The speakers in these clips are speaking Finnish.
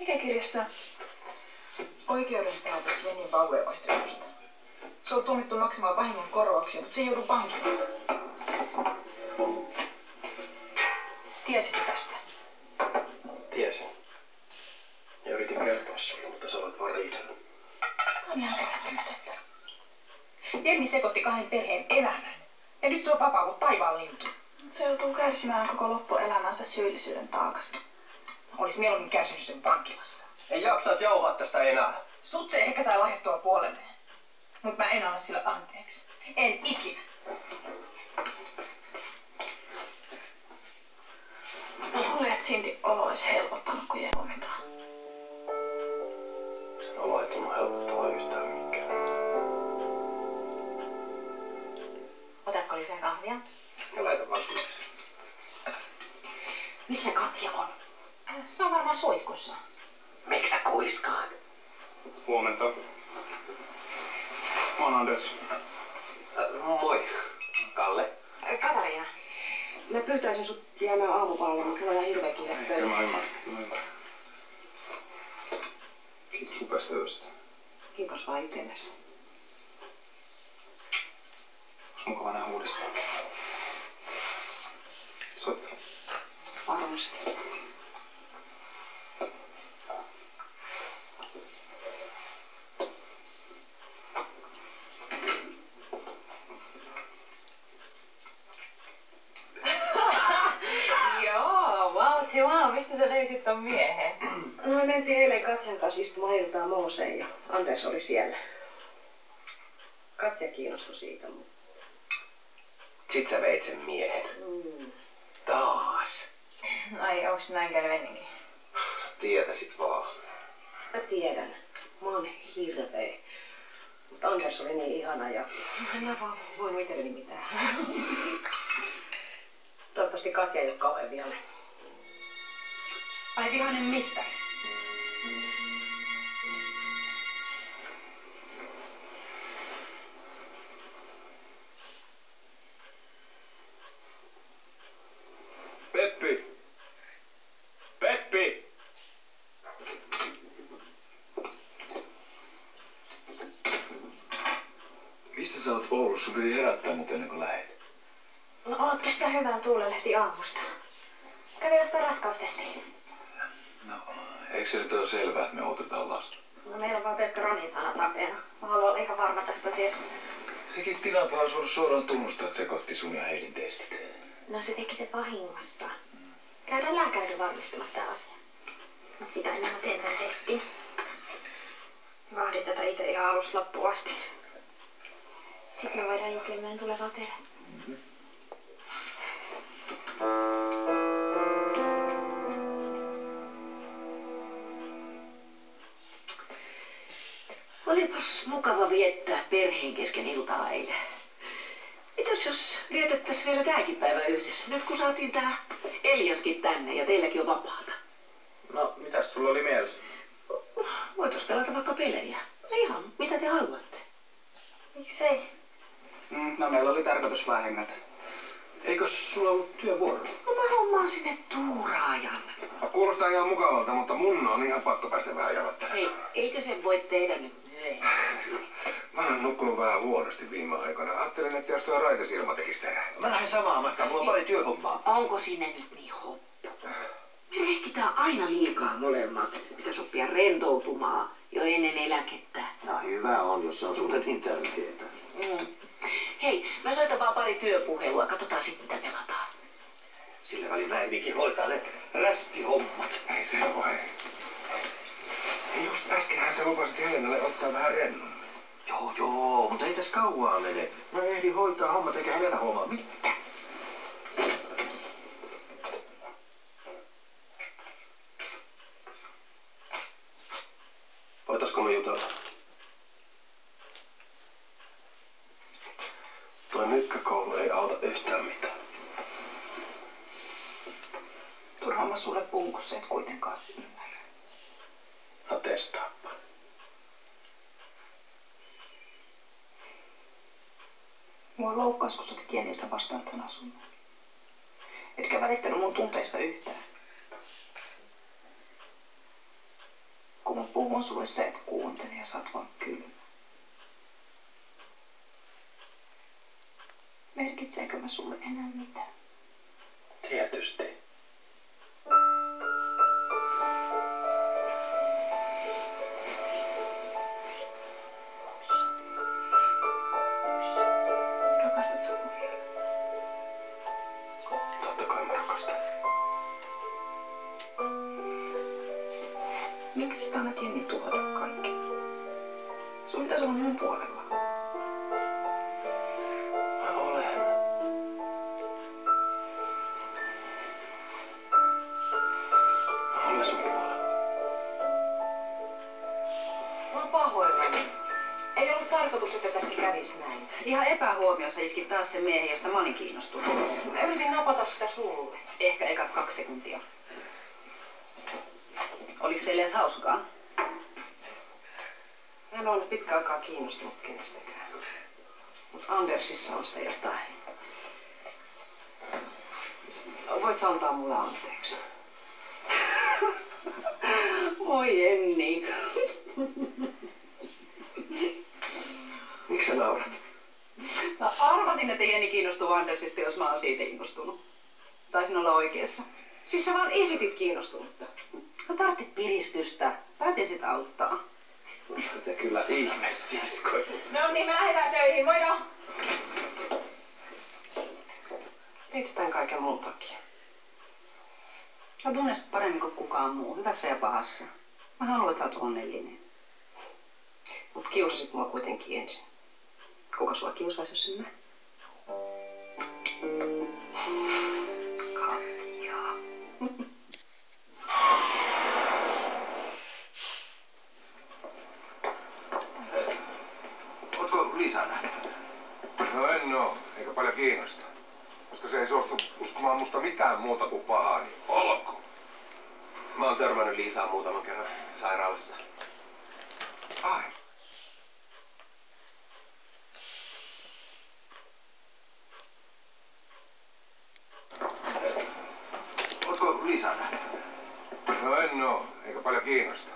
Mikä kirjassa oikeudenpäätös Venin vauvojenvaihtoehdosta? Se on tuomittu maksamaan vahingon korvauksia, mutta se ei joudu vankilaan. Tiesitkö tästä? Tiesin. Ja yritin kertoa sulle, mutta sä olet vaan riidellyt. Tämä on ihan käsittämätöntä. Jenni sekoitti kahden perheen elämän. Ja nyt se on vapaa kuin taivaan lintu. Se joutuu kärsimään koko loppuelämänsä syyllisyyden taakasta. Olisi mieluummin kärsinyt sen vankilassa. Ei jaksaisi jauhaa tästä enää. Sut se ehkä sai lahjattua puolelleen. Mut mä en anna sille anteeksi. En ikinä. Mä luulen, että Cindy olo olisi helpottanut, kun Jenni tuomitaan. Sen olo ei tunnu helpottavaa yhtään mikään. Otatko lisää kahvia? Ja laita vaan ylös. Missä Katja on? Se on varmaan suihkussa. Miksi sä kuiskaat? Huomenta. Mä oon Anders. Moi. Kalle. Katariina. Mä pyytäisin sut jäämään aamupalveluun. Mulla on ihan hirveä kiire töihin. Kyllä mä ymmärrän. Kiitos upeasta työstä. Kiitos vaan itsellesi. Ois mukava nähdä uudestaan. Soittaa. Varmasti. Wow, mistä sä löysit ton miehen? No me mentiin eilen Katjan kanssa istumaan iltaa Mooseen ja Anders oli siellä. Katja kiinnostui siitä, mutta... Sit sä veit sen miehen. Taas. Ai, onks näin käynyt ennenkin? Tietäisit vaan. Mä tiedän. Mä oon hirveä. Mutta Anders oli niin ihana ja... En mä vaan voinut itselleni mitään. Toivottavasti Katja ei oo kauhean vihainen. Ai vihainen mistä? Peppi! Peppi! Missä sä oot ollut? Sun piti herättää mut ennen kuin lähet. No oot tässä hyvän tuulen lehti aamusta. Kävi jostain raskaustesti. No, eikö se nyt ole selvää, että me otetaan lasta? No meillä on vaan pelkkä Ronin sana tapeena. Mä haluan olla ihan varma tästä asiasta. Sekin Tinapa on voinut suoraan tunnustaa, että sekoitti sun ja Heidin testit. No se teki se vahingossa. Käydään lääkärillä varmistamassa tämä asia. Mut sitä ennen mä teen tämän testin. Vahdin tätä itse ihan alusta loppuun asti. Sitten me voidaan juhlimaan tulevaa perhettä. Olipas mukava viettää perheen kesken iltaa eilen. Mitäs jos vietettäis vielä tääkin päivä yhdessä? Nyt kun saatiin tää Eliaskin tänne ja teilläkin on vapaata. No, mitäs sulla oli mielessä? Voitais pelata vaikka pelejä. Ihan, mitä te haluatte? Miksei? No, meillä oli tarkoitus vähän hengätä. Eikö sulla ollut työvuoro? No mä hommaan sinne tuuraajan. Kuulostaa ihan mukavalta, mutta mun on ihan pakko päästä vähän jalottamaan. Hei, eikö sen voi tehdä nyt myöhemmin? Mä oon nukkunut vähän huonosti viime aikoina. Ajattelin, että jos tuo Raitesilma tekisi terää. Mä lähden samaan matkaan, mulla on pari työhommaa. Onko sinne nyt niin hoppu? Me rehkitään aina liikaa molemmat. Pitäis oppia rentoutumaan jo ennen eläkettä. No hyvä on, jos se on sulle niin tärkeetä. Hei, mä soitan vaan pari työpuhelua. Katsotaan sitten mitä pelataan. Sillä välin mä enikin hoitaa ne rästihommat. Ei se voi. Just äskenhän sä lupasit Helenalle ottaa vähän rennommin. Joo, mutta ei tässä kauaa mene. Mä ehdin hoitaa hommat eikä Helena hommaa mitään. Voitaisko me jutella? Toi mykkäkoulu ei auta yhtään mitään. Turhaan mä sulle puhun, kun sä et kuitenkaan ymmärrä. No testaappa. Mua loukkaas, kun sä otit Jenniltä vastaan tämän asunnon. Etkä välittänyt mun tunteista yhtään. Kun mä puhun sulle, sä et kuuntele ja sä oot vaan kylmä. Merkitseekö mä sulle enää mitään? Tietysti. Rakastat sä mua vielä? Totta kai mä rakastan. Miksi sä annat Jenni tuhota kaikki? Sun pitäisi olla mun puolella. Mä olen. Mä olen sun puolella. Mä oon pahoillani. Ei ollut tarkoitus, että tässä kävisi näin. Ihan epähuomiossa iski taas se miehen, josta mä olin kiinnostunut. Mä yritin napata sitä sulle. Ehkä ekat 2 sekuntia. Oliko teille edes hauskaa? Mä en ole ollut pitkä aikaa kiinnostunut kenestäkään. Mutta Andersissa on se jotain. Voit sä antaa mulle anteeksi? Voi Jenni. Miksi sä naurat? Mä arvasin, että Jenni kiinnostuu Andersista, jos mä oon siitä innostunut. Taisin olla oikeassa. Siis sä vaan esitit kiinnostunutta. Sä tarvitset piristystä. Päätin sitä auttaa. Te kyllä ihme siskoja. No niin, me lähdetään töihin, moido! Teit tämän kaiken mun takia. Sä tunnet sut paremmin kuin kukaan muu, hyvässä ja pahassa. Mä haluan, että sä oot onnellinen. Mut kiusasit mua kuitenkin ensin. Kuka sua kiusaisi, jos en mä? Katja. Ootko Liisaa nähnyt? No en oo, eikä paljon kiinnosta. Koska se ei suostu uskomaan musta mitään muuta kuin pahaa, niin olkoon. Mä oon törmännyt Liisaan muutaman kerran sairaalassa. Ai. Ootko Liisaa nähnyt? No en oo, eikä paljon kiinnosta.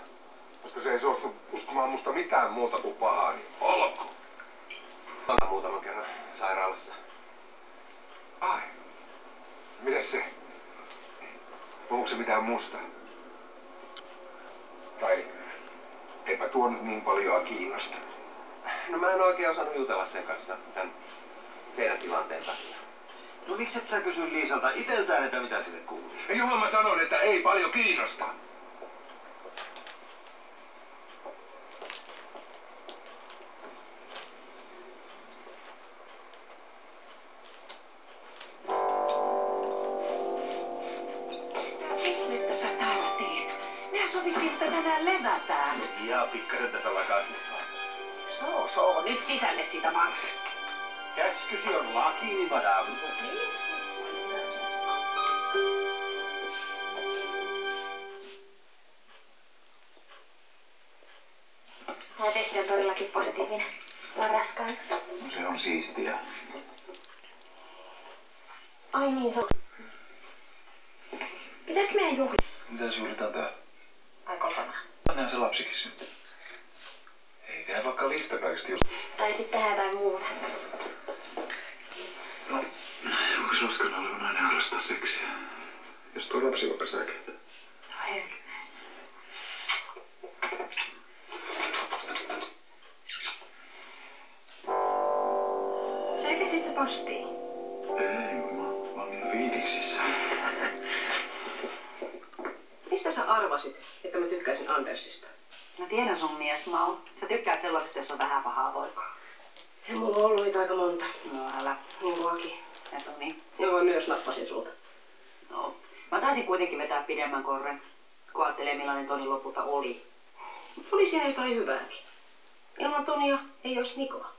Koska se ei suostu uskomaan musta mitään muuta kuin pahaa, niin olkoon. Mä oon muutaman kerran sairaalassa. Ai. Mites se? Puhuuko se mitään musta? Tai eipä tuo nyt niin paljon kiinnosta. No mä en oikein osannut jutella sen kanssa tämän teidän tilanteen takia. No miksi et sä kysy Liisalta iteltään, että mitä sille kuuluu? Ja johon mä sanoin, että ei paljon kiinnosta. Mitä sä täällä teet? Mehän sovittiin, että tänään levätään. Ihan pikkasen tässä lakaismukaan. Nyt sisälle sitä mars. Käskysi on laki, niin madame. Tämä testi on todellakin positiivinen. Mä oon raskaana. No se on siistiä. Ai niin, se on. Pitäisikö meidän juhlia? Mitäs juhlitaan täällä? Vai kotona? Tänään se lapsikin syntyy. Ei tää vaikka lista kaikista just. Tai sitten tehdään jotain muuta. No, voiko raskaana oleva nainen harrastaa seksiä? Jos tuo lapsi vaikka säikähtää. Hei. Säikähtit sä postiin? Ei, kun mä oon niin fiiliksissä. Mistä sä arvasit, että mä tykkäisin Andersista? Mä tiedän sun mies, Mau. Sä tykkäät sellaisesta, jos on vähän pahaa poikaa. Ja mulla on ollut niitä aika monta. No älä. Niin kuin Aki. Ja Toni. Ja mä myös nappasin sulta. No. Mä taisin kuitenkin vetää pidemmän korren, kun ajattelee millainen Toni lopulta oli. Mutta oli siinä jotain hyvääkin. Ilman Tonia ei olisi Nikoa.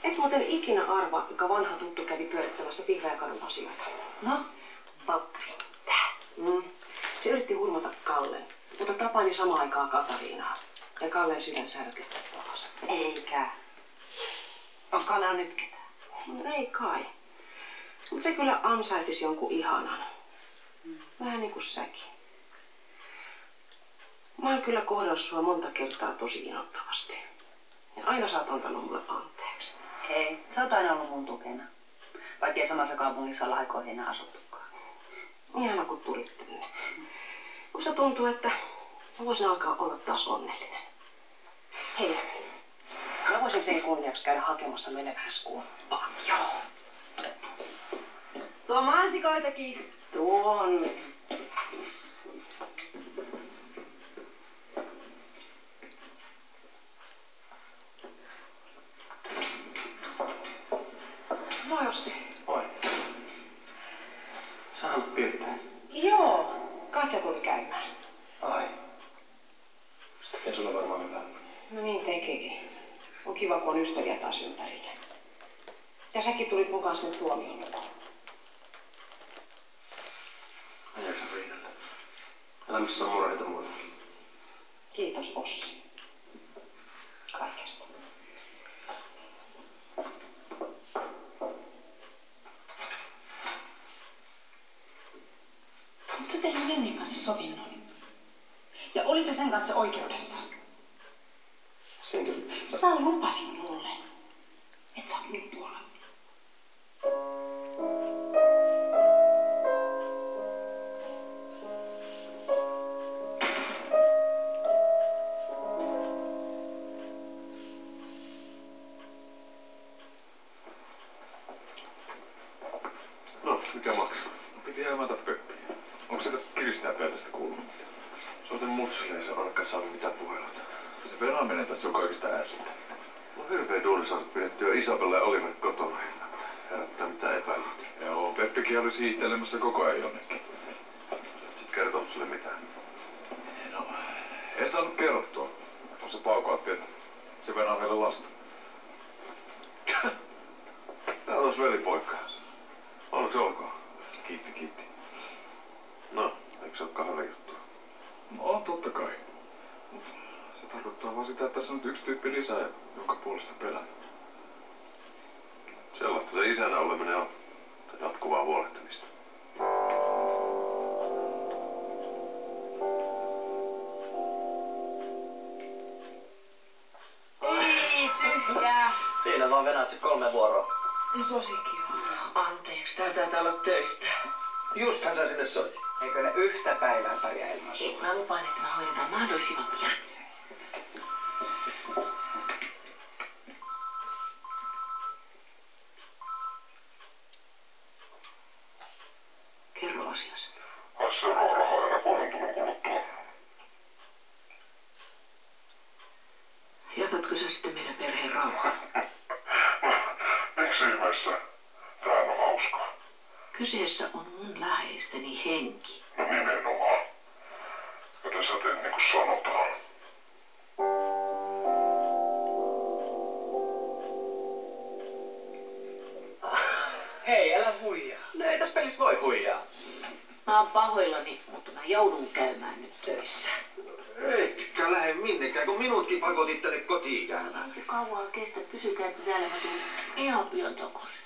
Et muuten ikinä arvaa, kuinka vanha tuttu kävi pyörittämässä Vihreäkadun asioita. No, Valtteri. Se yritti hurmata Kallen, mutta tapaili samaan aikaan Katariinaa. Ja Kallen sydän särkyi taas. Eikä. Onko Kalle nyt ketään? No ei kai. Mutta se kyllä ansaitsisi jonkun ihanan. Vähän niin kuin säkin. Mä oon kyllä kohdannut sua monta kertaa tosi innoittavasti. Ja aina sä oot antanut mulle anteeksi. Ei, sä oot aina ollut mun tukena. Vaikkei samassa kaupungissa olla aikoihin enää asuttukaan. Ihana kun tulit tänne. Musta tuntuu, että mä voisin alkaa olla taas onnellinen. Hei, mä voisin sen kunniaksi käydä hakemassa meille vähän skumppaa. Joo. Tuo mansikoitakin. Tuon. Moi Ossi. Moi. Sä haluat Piritä. Joo, Katja tuli käymään. Ai. Se tekee sulle varmaan hyvää. No niin tekeekin. On kiva, kun on ystäviä taas ympärillä. Ja säkin tulit mukaan sinne tuomioon. Mä jaksan riidellä. Elämässä on murheita muillekin. Kiitos Ossi. Kaikesta. Oletko sä tehnyt Jennin kanssa sovinnon? Ja olit sä sen kanssa oikeudessa? Sä lupasit mulle, että sä oot mun puolella. No, mikä maksaa? Piti hämätä Peppiä. Onko sieltä kiristäjäpöydästä kuulunut? Soitan mutsille, ei se ainakaan saa mitään puheluita. Se venaaminen tässä on kaikista ärsyttävää. On hirveä duuni saada pidettyä Isabella ja Oliver kotona. Herättää mitään epäilyttä. Joo, Peppikin oli hiihtelemässä koko ajan jonnekin. Et sit kertonut sulle mitään. No, en saanut kerrottua. Tuossa paukautti, että se venaa meille lasta. Tää on velipoikka. Onneksi olkoon. Kiitti. No, eikö se olekaan hyvä juttu? No on totta kai. Mut se tarkoittaa vaan sitä, että tässä on nyt yksi tyyppi lisää, jonka puolesta pelän. Sellaista se isänä oleminen on. Jatkuvaa huolehtimista. Ei tyhjää. Siinä vaan venät sit 3 vuoroa. No tosi kiva. Anteeksi, tää taitaa olla töistä. Justhan sä sinne soit. Eikö ne yhtä päivää pärjää ilman Ei, sua? mä lupaan, että mä hoidetaan mahdollisimman pian. Kerro asiasi. Seuraava rahaa erä 3 tunnin kuluttua. Jätätkö sä sitten meidän perheen rauhaan? Miksi ihmeessä? Täällä on hauskaa. Kyseessä on mun läheisteni henki. No nimenomaan. Joten sä teet niin kuin sanotaan. Hei, älä huijaa. No ei tässä pelissä voi huijaa. Mä oon pahoillani, mutta mä joudun käymään nyt töissä. Etkä lähde minnekään, kun minutkin pakotit tänne kotiin käymään. Ei se kauaa kestä, pysykää täällä, mä tulen ihan pian takaisin.